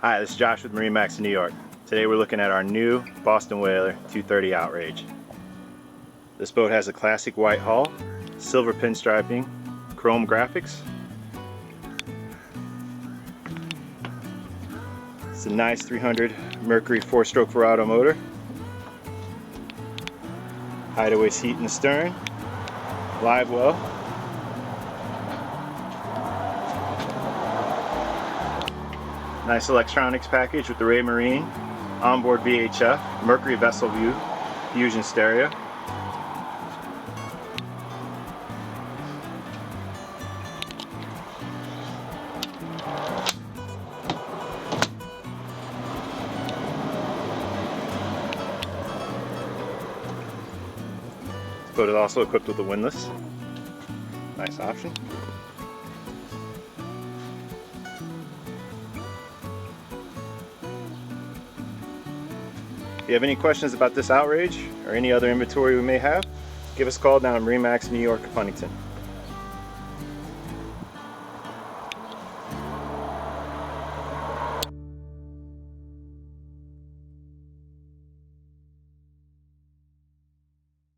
Hi, this is Josh with MarineMax in New York. Today we're looking at our new Boston Whaler 230 Outrage. This boat has a classic white hull, silver pinstriping, chrome graphics. It's a nice 300 Mercury 4-stroke Verado motor. Hideaway seat in the stern, live well. Nice electronics package with the Ray Marine, onboard VHF, Mercury vessel view, fusion stereo. This boat is also equipped with a windlass. Nice option. If you have any questions about this Outrage or any other inventory we may have, give us a call down at MarineMax New York of Huntington.